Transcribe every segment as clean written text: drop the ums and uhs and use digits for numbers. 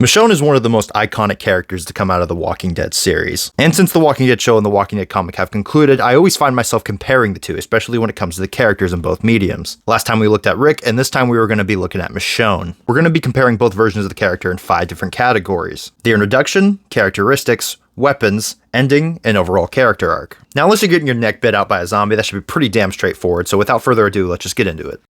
Michonne is one of the most iconic characters to come out of the Walking Dead series. And since the Walking Dead show and the Walking Dead comic have concluded, I always find myself comparing the two, especially when it comes to the characters in both mediums. Last time we looked at Rick, and this time we were going to be looking at Michonne. We're going to be comparing both versions of the character in 5 different categories: the introduction, characteristics, weapons, ending, and overall character arc. Now, unless you're getting your neck bit out by a zombie, that should be pretty damn straightforward, so without further ado, let's just get into it.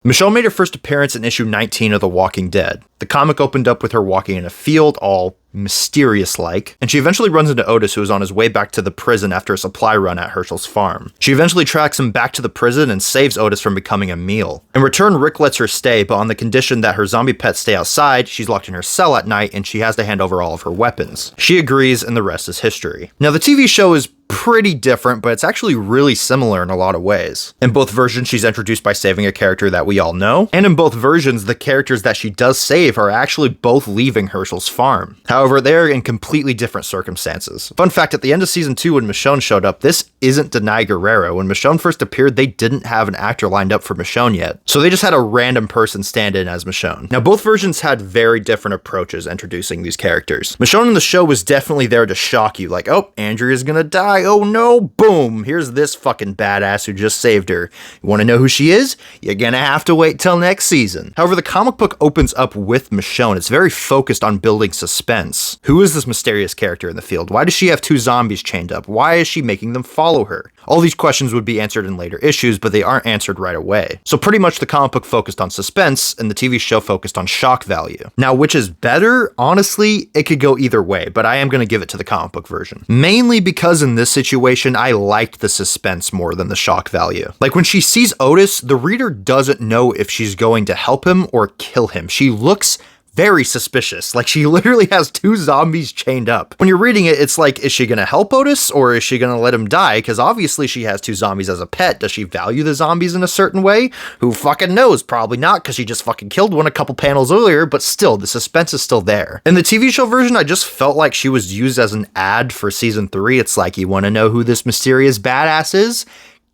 Michonne made her first appearance in issue 19 of The Walking Dead. The comic opened up with her walking in a field, all mysterious-like, and she eventually runs into Otis, who is on his way back to the prison after a supply run at Herschel's farm. She eventually tracks him back to the prison and saves Otis from becoming a meal. In return, Rick lets her stay, but on the condition that her zombie pets stay outside. She's locked in her cell at night, and she has to hand over all of her weapons. She agrees, and the rest is history. Now, the TV show is pretty different, but it's actually really similar in a lot of ways. In both versions, she's introduced by saving a character that we all know, and in both versions, the characters that she does save are actually both leaving Herschel's farm. However, they're in completely different circumstances. Fun fact, at the end of season 2 when Michonne showed up, this isn't Denai Guerrero. When Michonne first appeared, they didn't have an actor lined up for Michonne yet, so they just had a random person stand in as Michonne. Now, both versions had very different approaches introducing these characters. Michonne in the show was definitely there to shock you, like, oh, Andrea's gonna die, oh no, boom, here's this fucking badass who just saved her. You wanna know who she is? You're gonna have to wait till next season. However, the comic book opens up with Michonne. It's very focused on building suspense. Who is this mysterious character in the field? Why does she have 2 zombies chained up? Why is she making them follow her? All these questions would be answered in later issues, but they aren't answered right away. So pretty much the comic book focused on suspense, and the TV show focused on shock value. Now, which is better? Honestly, it could go either way, but I am going to give it to the comic book version. Mainly because in this situation, I liked the suspense more than the shock value. Like when she sees Otis, the reader doesn't know if she's going to help him or kill him. She looks very suspicious. Like she literally has 2 zombies chained up. When you're reading it, it's like, is she gonna help Otis or is she gonna let him die? Because obviously she has 2 zombies as a pet. Does she value the zombies in a certain way? Who fucking knows? Probably not, because she just fucking killed one a couple panels earlier, but still, the suspense is still there. In the TV show version, I just felt like she was used as an ad for season 3. It's like, you want to know who this mysterious badass is?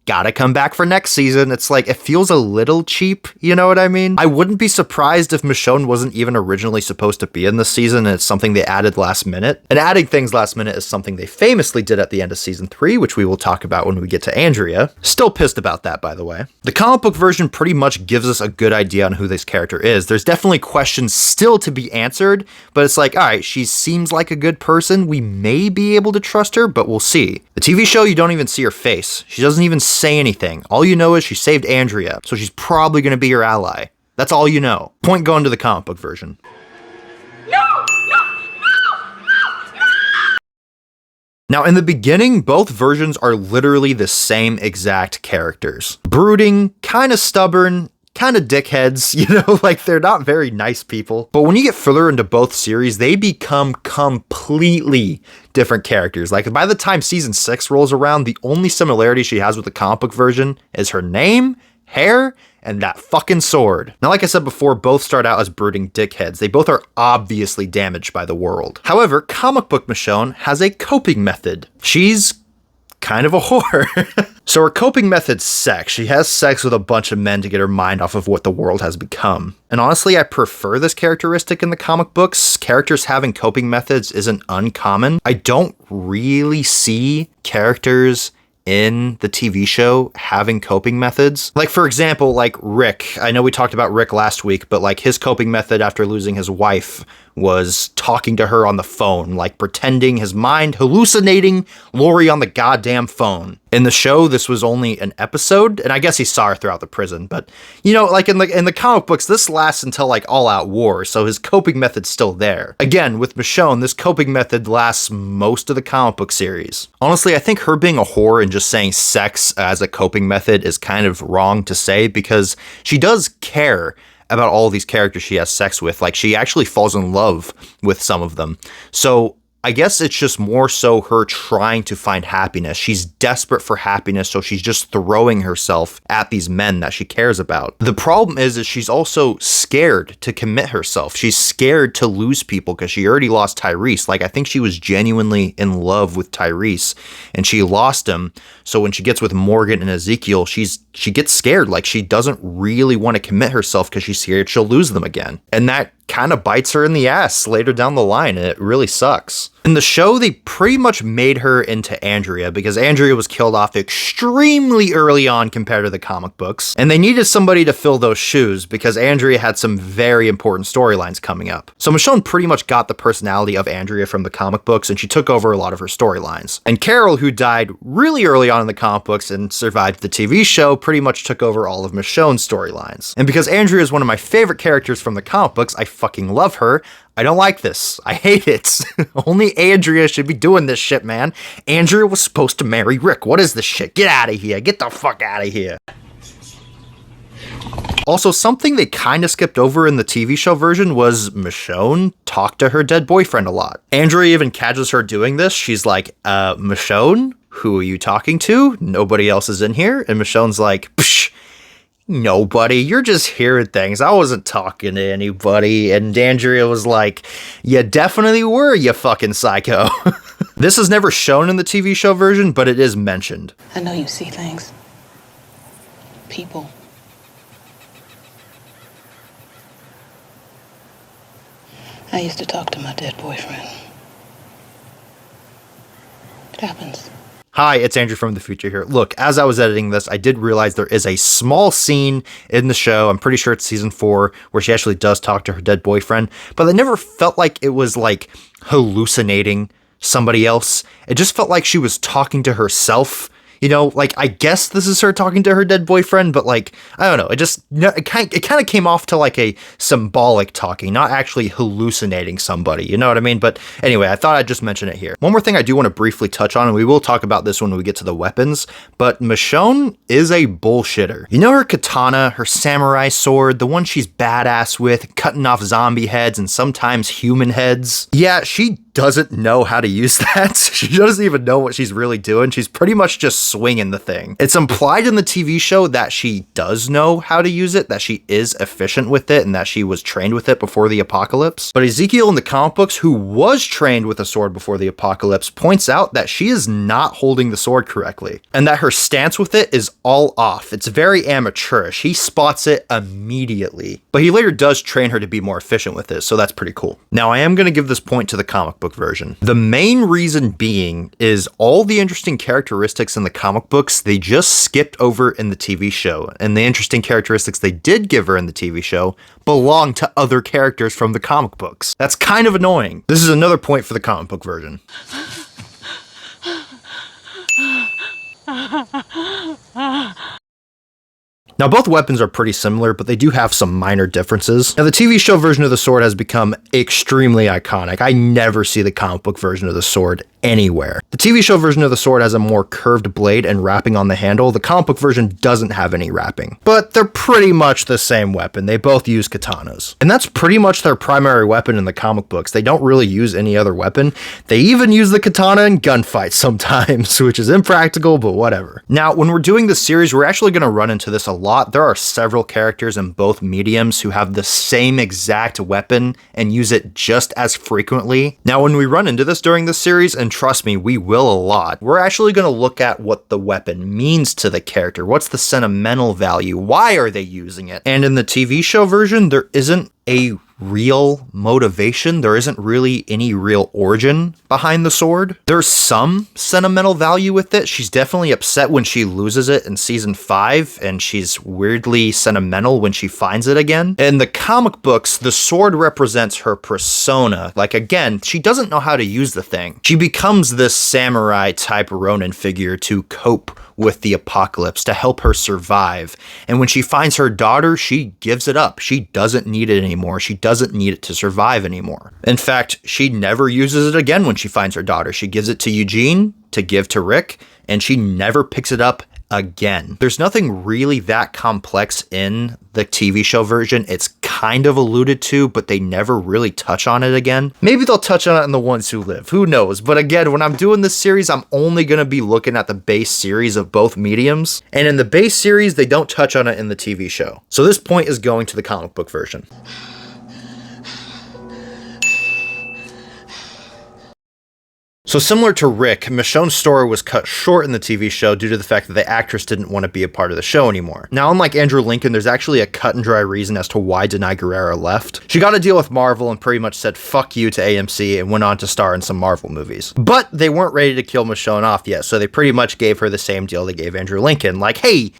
Gotta come back for next season. It's like, it feels a little cheap, you know what I mean? I wouldn't be surprised if Michonne wasn't even originally supposed to be in this season and it's something they added last minute. And adding things last minute is something they famously did at the end of season 3, which we will talk about when we get to Andrea. Still pissed about that, by the way. The comic book version pretty much gives us a good idea on who this character is. There's definitely questions still to be answered, but it's like, alright, she seems like a good person. We may be able to trust her, but we'll see. The TV show, you don't even see her face. She doesn't even say anything. All you know is she saved Andrea, so she's probably going to be your ally. That's all you know. Point going to the comic book version. Now, in the beginning, both versions are literally the same exact characters. Brooding, kind of stubborn, kind of dickheads, you know, like they're not very nice people. But when you get further into both series, they become completely different characters. Like by the time season 6 rolls around, the only similarity she has with the comic book version is her name, hair, and that fucking sword. Now, like I said before, both start out as brooding dickheads. They both are obviously damaged by the world. However, comic book Michonne has a coping method. She's kind of a whore. So her coping method's sex. She has sex with a bunch of men to get her mind off of what the world has become. And honestly, I prefer this characteristic in the comic books. Characters having coping methods isn't uncommon. I don't really see characters in the TV show having coping methods. Like, for example, like Rick. I know we talked about Rick last week, but like his coping method after losing his wife was talking to her on the phone, like pretending his mind, hallucinating Lori on the goddamn phone. In the show, this was only an episode, and I guess he saw her throughout the prison, but you know, like in the comic books, this lasts until like all out war, so his coping method's still there. Again, with Michonne, this coping method lasts most of the comic book series. Honestly, I think her being a whore and just saying sex as a coping method is kind of wrong to say, because she does care about all these characters she has sex with. Like, she actually falls in love with some of them. So I guess it's just more so her trying to find happiness. She's desperate for happiness, so she's just throwing herself at these men that she cares about. The problem is she's also scared to commit herself. She's scared to lose people because she already lost Tyrese. Like, I think she was genuinely in love with Tyrese and she lost him. So when she gets with Morgan and Ezekiel, she gets scared. Like, she doesn't really want to commit herself because she's scared she'll lose them again. And that kind of bites her in the ass later down the line, and it really sucks. In the show, they pretty much made her into Andrea because Andrea was killed off extremely early on compared to the comic books, and they needed somebody to fill those shoes because Andrea had some very important storylines coming up. So Michonne pretty much got the personality of Andrea from the comic books, and she took over a lot of her storylines. And Carol, who died really early on in the comic books and survived the TV show, pretty much took over all of Michonne's storylines. And because Andrea is one of my favorite characters from the comic books, I fucking love her. I don't like this. I hate it. Only Andrea should be doing this shit, man. Andrea was supposed to marry Rick. What is this shit? Get out of here. Get the fuck out of here. Also, something they kind of skipped over in the TV show version was Michonne talked to her dead boyfriend a lot. Andrea even catches her doing this. She's like, Michonne, who are you talking to? Nobody else is in here. And Michonne's like, psh. Nobody, you're just hearing things. I wasn't talking to anybody. And Andrea was like, you definitely were, you fucking psycho. This is never shown in the TV show version, but it is mentioned. I know you see things. People. I used to talk to my dead boyfriend. It happens. Hi, it's Andrew from the future here. Look, as I was editing this, I did realize there is a small scene in the show, I'm pretty sure it's season 4, where she actually does talk to her dead boyfriend, but I never felt like it was like hallucinating somebody else. It just felt like she was talking to herself. You know, like, I guess this is her talking to her dead boyfriend, but like, I don't know. It kind of came off to like a symbolic talking, not actually hallucinating somebody. You know what I mean? But anyway, I thought I'd just mention it here. One more thing I do want to briefly touch on, and we will talk about this when we get to the weapons, but Michonne is a bullshitter. You know her katana, her samurai sword, the one she's badass with, cutting off zombie heads and sometimes human heads? Yeah, she doesn't know how to use that. She doesn't even know what she's really doing. She's pretty much just swinging the thing. It's implied in the TV show that she does know how to use it, that she is efficient with it, and that she was trained with it before the apocalypse. But Ezekiel in the comic books, who was trained with a sword before the apocalypse, points out that she is not holding the sword correctly, and that her stance with it is all off. It's very amateurish. He spots it immediately, but he later does train her to be more efficient with it, so that's pretty cool. Now, I am going to give this point to the comic book version. The main reason being is all the interesting characteristics in the comic books they just skipped over in the TV show, and the interesting characteristics they did give her in the TV show belong to other characters from the comic books. That's kind of annoying. This is another point for the comic book version. Now, both weapons are pretty similar, but they do have some minor differences. Now, the TV show version of the sword has become extremely iconic. I never see the comic book version of the sword anywhere. The TV show version of the sword has a more curved blade and wrapping on the handle. The comic book version doesn't have any wrapping, but they're pretty much the same weapon. They both use katanas, and that's pretty much their primary weapon in the comic books. They don't really use any other weapon. They even use the katana in gunfights sometimes, which is impractical, but whatever. Now, when we're doing this series, we're actually going to run into this a lot. There are several characters in both mediums who have the same exact weapon and use it just as frequently. Now, when we run into this during this series, and trust me, we will a lot, we're actually going to look at what the weapon means to the character. What's the sentimental value? Why are they using it? And in the TV show version, there isn't a real motivation. There isn't really any real origin behind the sword. There's some sentimental value with it. She's definitely upset when she loses it in season 5, and she's weirdly sentimental when she finds it again. In the comic books, the sword represents her persona. Like, again, she doesn't know how to use the thing. She becomes this samurai type Ronin figure to cope with the apocalypse, to help her survive. And when she finds her daughter, she gives it up. She doesn't need it anymore. She doesn't need it to survive anymore. In fact, she never uses it again when she finds her daughter. She gives it to Eugene to give to Rick, and she never picks it up again. There's nothing really that complex in the TV show version. It's kind of alluded to, but they never really touch on it again. Maybe they'll touch on it in The Ones Who Live. Who knows? But again, when I'm doing this series, I'm only going to be looking at the base series of both mediums. And in the base series, they don't touch on it in the TV show. So this point is going to the comic book version. So similar to Rick, Michonne's story was cut short in the TV show due to the fact that the actress didn't want to be a part of the show anymore. Now, unlike Andrew Lincoln, there's actually a cut and dry reason as to why Denai Guerrero left. She got a deal with Marvel and pretty much said fuck you to AMC and went on to star in some Marvel movies. But they weren't ready to kill Michonne off yet, so they pretty much gave her the same deal they gave Andrew Lincoln. Like, hey,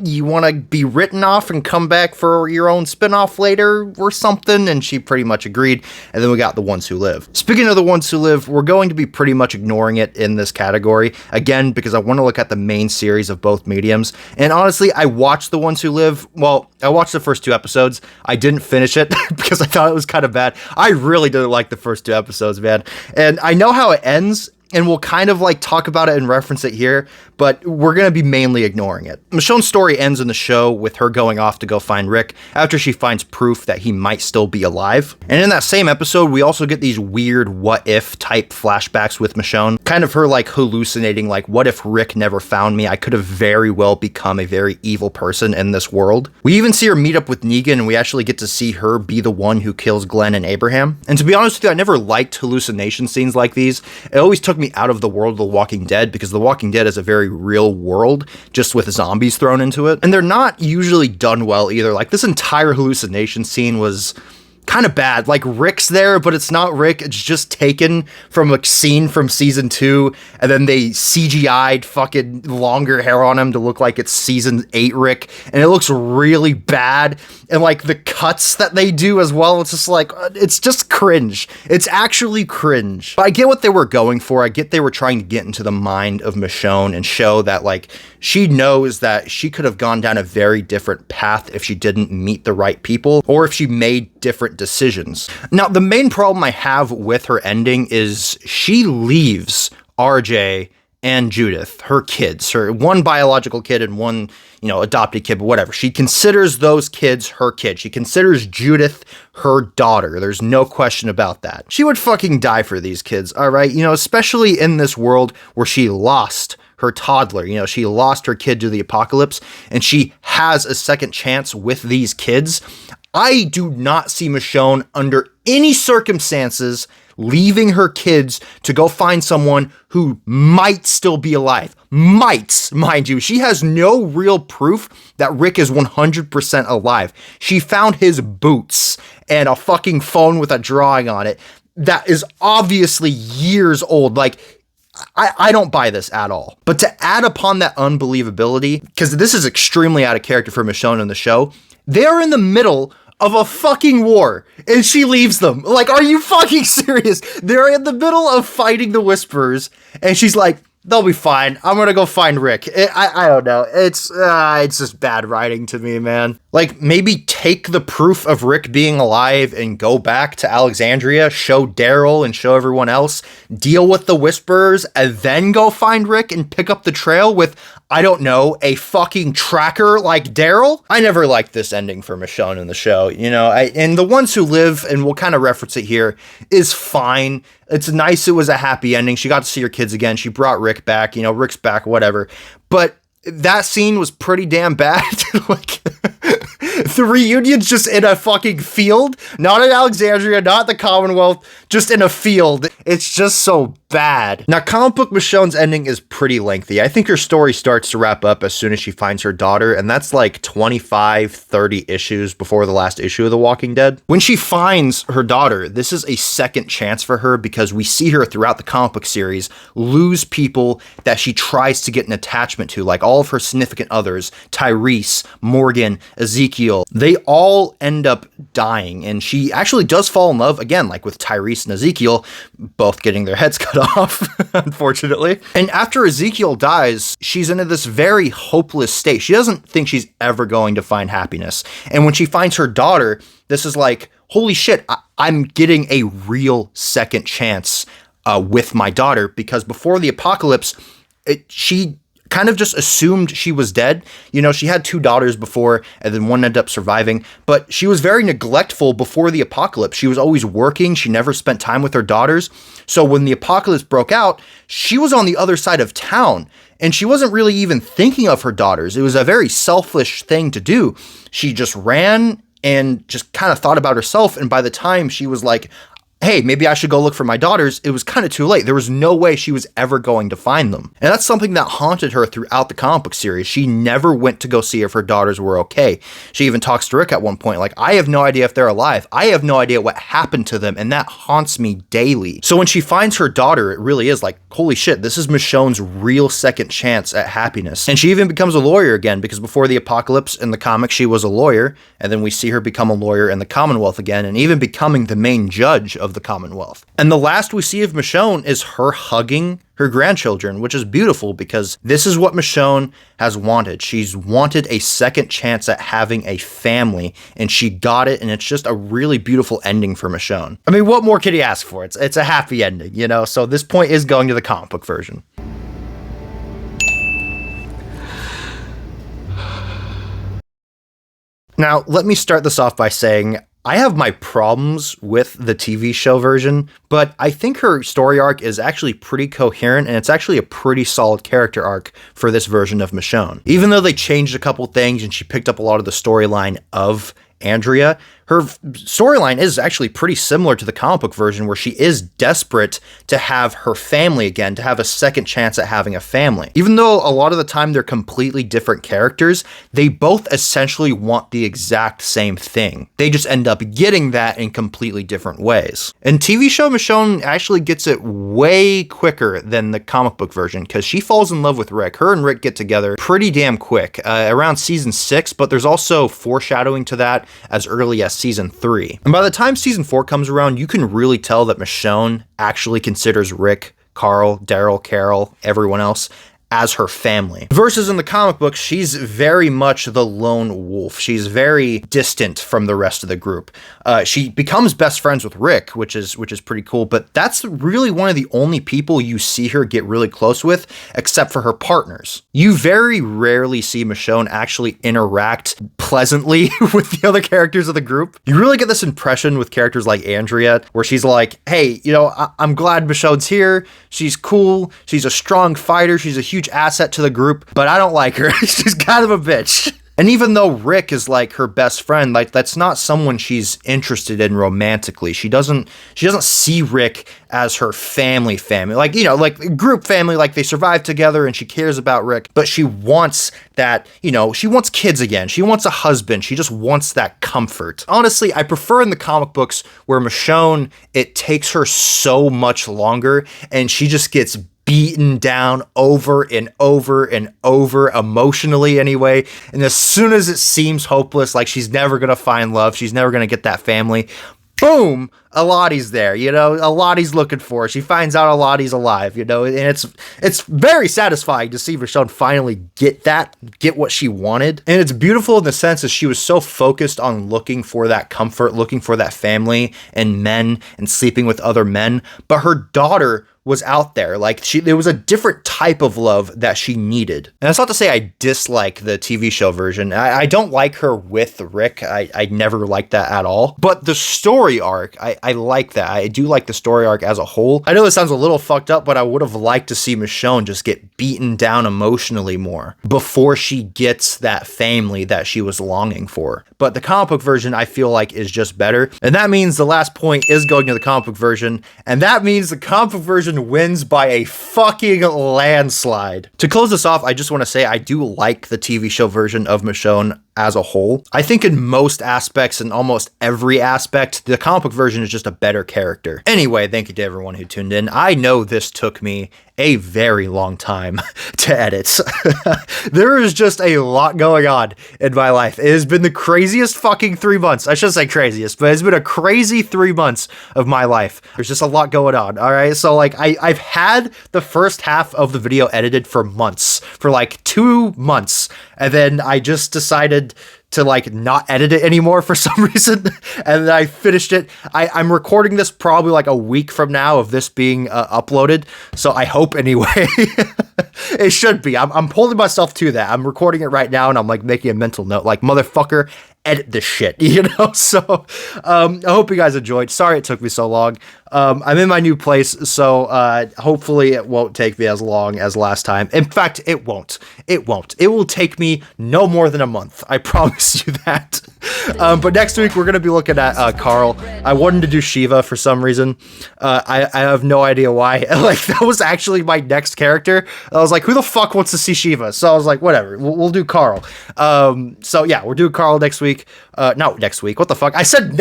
you want to be written off and come back for your own spinoff later or something? And she pretty much agreed. And then we got The Ones Who Live. Speaking of The Ones Who Live, we're going to be pretty much ignoring it in this category. Again, because I want to look at the main series of both mediums. And honestly, I watched The Ones Who Live. Well, I watched the first 2 episodes. I didn't finish it because I thought it was kind of bad. I really didn't like the first 2 episodes, man. And I know how it ends. And we'll kind of like talk about it and reference it here, but we're going to be mainly ignoring it. Michonne's story ends in the show with her going off to go find Rick after she finds proof that he might still be alive. And in that same episode, we also get these weird what if type flashbacks with Michonne. Kind of her like hallucinating, like, what if Rick never found me? I could have very well become a very evil person in this world. We even see her meet up with Negan, and we actually get to see her be the one who kills Glenn and Abraham. And to be honest with you, I never liked hallucination scenes like these. It always took me out of the world of The Walking Dead, because The Walking Dead is a very real world, just with zombies thrown into it. And they're not usually done well either. Like, this entire hallucination scene was kind of bad. Like, Rick's there, but it's not Rick. It's just taken from a scene from season 2, and then they CGI'd fucking longer hair on him to look like it's season 8 Rick, and it looks really bad. And like the cuts that they do as well, it's just like, it's just cringe. It's actually cringe. But I get what they were going for. I get they were trying to get into the mind of Michonne and show that like she knows that she could have gone down a very different path if she didn't meet the right people, or if she made different decisions. Now, the main problem I have with her ending is she leaves RJ and Judith, her kids, her one biological kid and one, adopted kid, but whatever. She considers those kids her kid. She considers Judith her daughter. There's no question about that. She would fucking die for these kids, all right? Especially in this world where she lost her toddler. She lost her kid to the apocalypse, and she has a second chance with these kids. I do not see Michonne under any circumstances leaving her kids to go find someone who might still be alive. Might, mind you. She has no real proof that Rick is 100% alive. She found his boots and a fucking phone with a drawing on it that is obviously years old. Like, I don't buy this at all. But to add upon that unbelievability, because this is extremely out of character for Michonne in the show, they're in the middle of a fucking war, and she leaves them. Like, are you fucking serious? They're in the middle of fighting the Whisperers, and she's like, they'll be fine. I'm gonna go find Rick. I don't know. It's just bad writing to me, man. Like, maybe take the proof of Rick being alive and go back to Alexandria, show Daryl and show everyone else, deal with the Whisperers, and then go find Rick and pick up the trail with, I don't know, a fucking tracker like Daryl. I never liked this ending for Michonne in the show. And The Ones Who Live, and we'll kind of reference it here, is fine. It's nice it was a happy ending. She got to see her kids again. She brought Rick back. Rick's back, whatever. But that scene was pretty damn bad. Like, the reunion's just in a fucking field. Not in Alexandria, not the Commonwealth, just in a field. It's just so bad. Now, comic book Michonne's ending is pretty lengthy. I think her story starts to wrap up as soon as she finds her daughter, and that's like 25, 30 issues before the last issue of The Walking Dead. When she finds her daughter, this is a second chance for her, because we see her throughout the comic book series lose people that she tries to get an attachment to, like all of her significant others, Tyrese, Morgan, Ezekiel. They all end up dying, and she actually does fall in love again, like with Tyrese and Ezekiel, both getting their heads cut off, unfortunately. And after Ezekiel dies, she's into this very hopeless state. She doesn't think she's ever going to find happiness. And when she finds her daughter, this is like, holy shit, I'm getting a real second chance with my daughter, because before the apocalypse, she kind of just assumed she was dead. She had 2 daughters before, and then one ended up surviving, but she was very neglectful before the apocalypse. She was always working. She never spent time with her daughters. So when the apocalypse broke out, she was on the other side of town, and she wasn't really even thinking of her daughters. It was a very selfish thing to do. She just ran and just kind of thought about herself, and by the time she was like, hey, maybe I should go look for my daughters, it was kind of too late. There was no way she was ever going to find them. And that's something that haunted her throughout the comic book series. She never went to go see if her daughters were okay. She even talks to Rick at one point, like, I have no idea if they're alive. I have no idea what happened to them, and that haunts me daily. So when she finds her daughter, it really is like, holy shit, this is Michonne's real second chance at happiness. And she even becomes a lawyer again, because before the apocalypse in the comic, she was a lawyer, and then we see her become a lawyer in the Commonwealth again, and even becoming the main judge of the Commonwealth. And the last we see of Michonne is her hugging her grandchildren, which is beautiful because this is what Michonne has wanted. She's wanted a second chance at having a family, and she got it, and it's just a really beautiful ending for Michonne. I mean, what more could you ask for? It's a happy ending, you know? So this point is going to the comic book version. Now, let me start this off by saying I have my problems with the TV show version, but I think her story arc is actually pretty coherent, and it's actually a pretty solid character arc for this version of Michonne. Even though they changed a couple things and she picked up a lot of the storyline of Andrea, her storyline is actually pretty similar to the comic book version, where she is desperate to have her family again, to have a second chance at having a family. Even though a lot of the time they're completely different characters, they both essentially want the exact same thing. They just end up getting that in completely different ways. In TV show, Michonne actually gets it way quicker than the comic book version, because she falls in love with Rick. Her and Rick get together pretty damn quick, around season 6, but there's also foreshadowing to that as early as season 3. And by the time season 4 comes around, you can really tell that Michonne actually considers Rick, Carl, Daryl, Carol, everyone else as her family. Versus in the comic book, she's very much the lone wolf. She's very distant from the rest of the group. She becomes best friends with Rick, which is pretty cool, but that's really one of the only people you see her get really close with, except for her partners. You very rarely see Michonne actually interact pleasantly with the other characters of the group. You really get this impression with characters like Andrea, where she's like, hey, you know, I'm glad Michonne's here. She's cool. She's a strong fighter. She's a huge asset to the group, but I don't like her. She's kind of a bitch. And even though Rick is like her best friend, like that's not someone she's interested in romantically. She doesn't see Rick as her family, like, you know, like group family, like they survive together and she cares about Rick, but she wants that, you know, she wants kids again. She wants a husband. She just wants that comfort. Honestly, I prefer in the comic books where Michonne, it takes her so much longer and she just gets beaten down over and over and over, emotionally anyway. And as soon as it seems hopeless, like she's never going to find love, she's never going to get that family, boom, Elodie's there, you know, Elodie's looking for her. She finds out Elodie's alive, you know, and it's very satisfying to see Michonne finally get what she wanted. And it's beautiful in the sense that she was so focused on looking for that comfort, looking for that family and men and sleeping with other men, but her daughter was out there. Like there was a different type of love that she needed. And that's not to say I dislike the TV show version. I don't like her with Rick. I never liked that at all. But the story arc, I like that. I do like the story arc as a whole. I know this sounds a little fucked up, but I would have liked to see Michonne just get beaten down emotionally more before she gets that family that she was longing for. But the comic book version, I feel like, is just better. And that means the last point is going to the comic book version. And that means the comic book version wins by a fucking landslide. To close this off, I just want to say I do like the TV show version of Michonne as a whole. I think in most aspects, in almost every aspect, the comic book version is just a better character. Anyway, thank you to everyone who tuned in. I know this took me a very long time to edit. There is just a lot going on in my life. It has been the craziest fucking 3 months. I shouldn't say craziest, but it's been a crazy 3 months of my life. There's just a lot going on, all right? So like I've had the first half of the video edited for months, for like 2 months, and then I just decided to like not edit it anymore for some reason, and then I finished it. I'm recording this probably like a week from now of this being uploaded, so I hope anyway. It should be. I'm holding myself to that. I'm recording it right now and I'm like making a mental note like, motherfucker, edit this shit, you know? So I hope you guys enjoyed. Sorry it took me so long. I'm in my new place, so hopefully it won't take me as long as last time. In fact, it won't. It won't. It will take me no more than a month. I promise you that. But next week, we're going to be looking at Carl. I wanted to do Shiva for some reason. I have no idea why. Like, that was actually my next character. I was like, who the fuck wants to see Shiva? So I was like, whatever, we'll do Carl. So yeah, we're doing Carl next week. No, next week. What the fuck? I said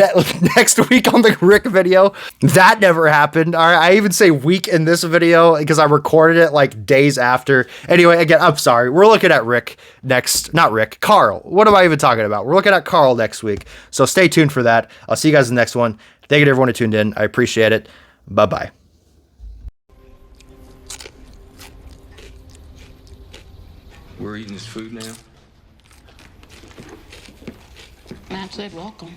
next week on the Rick video. That never happened. All right, I even say week in this video because I recorded it like days after. Anyway, again, I'm sorry. We're looking at Rick next. Not Rick, Carl. What am I even talking about? We're looking at Carl next week. So stay tuned for that. I'll see you guys in the next one. Thank you to everyone who tuned in. I appreciate it. Bye-bye. We're eating this food now? Matt said welcome.